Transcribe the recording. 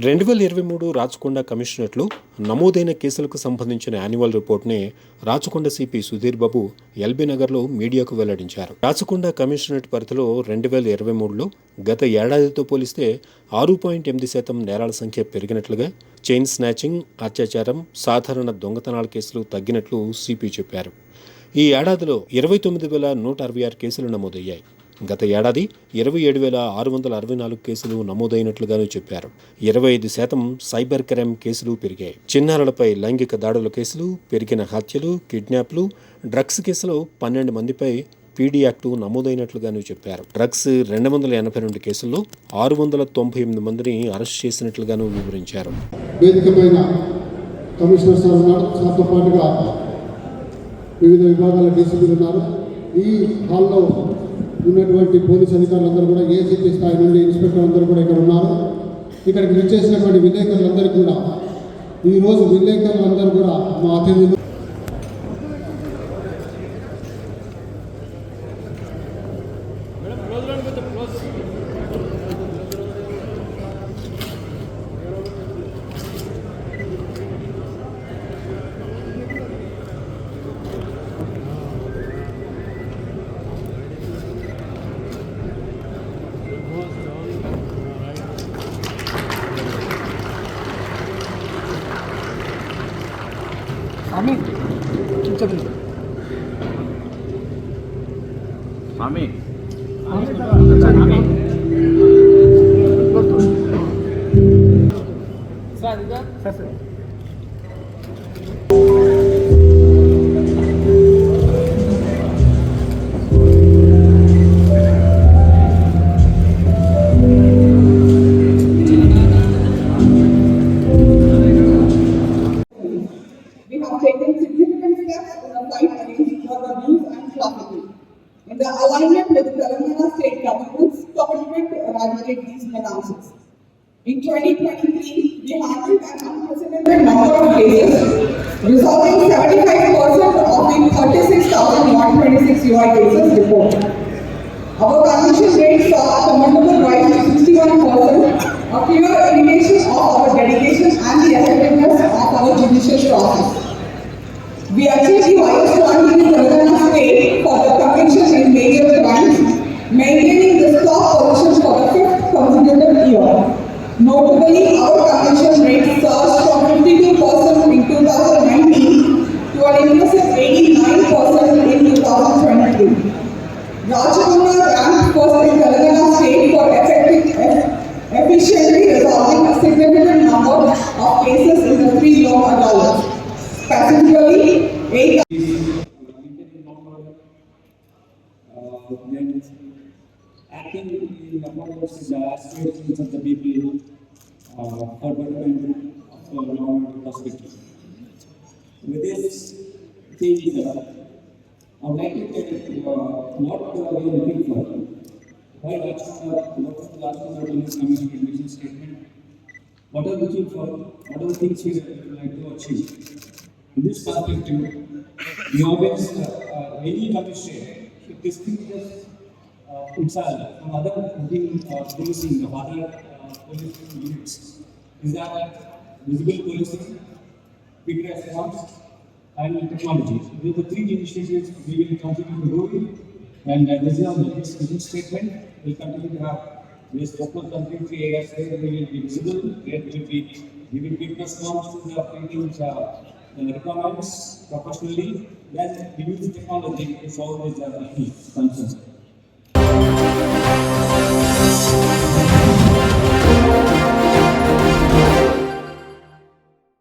2023 రాచకొండ కమిషనరేట్లో నమోదైన కేసులకు సంబంధించిన యాన్యువల్ రిపోర్ట్ని రాచకొండ సిపి సుధీర్ బాబు ఎల్బీ నగర్లో మీడియాకు వెల్లడించారు. రాచకొండ కమిషనరేట్ పరిధిలో 2023లో గత ఏడాదితో పోలిస్తే 6.8% నేరాల సంఖ్య పెరిగినట్లుగా, చైన్ స్నాచింగ్, అత్యాచారం, సాధారణ దొంగతనాల కేసులు తగ్గినట్లు సిపి చెప్పారు. ఈ ఏడాదిలో 29,166 కేసులు నమోదయ్యాయి. గత ఏడాది 27,664 కేసులు నమోదైనట్లుగాను చెప్పారు. 25% సైబర్ క్రైమ్ కేసులు పెరిగాయి. చిన్నారులపై లైంగిక దాడుల కేసులు, పెరిగిన హత్యలు, కిడ్నాప్లు, డ్రగ్స్ కేసులో 12 మందిపై పీడీ యాక్టు నమోదైనట్లుగాను చెప్పారు. డ్రగ్స్ 282 కేసుల్లో 698 మందిని అరెస్ట్ చేసినట్లుగాను వివరించారు. వివిధ విభాగాల డీసీపీలు ఉన్నారు. ఈ హాల్లో ఉన్నటువంటి పోలీస్ అధికారులందరూ కూడా ఏసీపీ స్థాయి నుండి ఇన్స్పెక్టర్ అందరూ కూడా ఇక్కడ ఉన్నారు. ఇక్కడికి విచ్చేసినటువంటి విలేకరులందరూ కూడా ఈరోజు విలేకరులందరూ కూడా మా అతిథులు in the alignment with Telangana state government's commitment to eradicate these menaces. In 2023, we handled an unprecedented number of cases, resolving 75% of the 36,126 UI cases reported. Our conviction rate saw a commendable rise to 61%, a clear indication of our dedication and the effectiveness of our judicial process. We achieved the highest rank in Telangana state for the conviction in major crimes, maintaining this top position for the 5th consecutive year. Notably, our conviction rate surged from 52% in 2019 to an impressive 89% in 2023. Rajakonda ranked first in Telangana state for efficiently resolving a significant number of cases in the 3 young adults. Specifically, 8 acting in accordance with the aspirations of the people for betterment of the long perspective. With this thing, I would like to tell what we are looking for. While watching the last commission mission statement, what are we looking for? What are the things we would like to achieve? In this perspective, we always any commission should distinguish itself from other policing of other policing units. Is that visible policing, quick response, and technology? These are the 3 initiatives we will continue to do, and this is our vision statement. We will continue to have this focus on 3 areas where we will be visible, where we will be giving quick response to the patient's requirements professionally, then we use the technology to solve these concerns.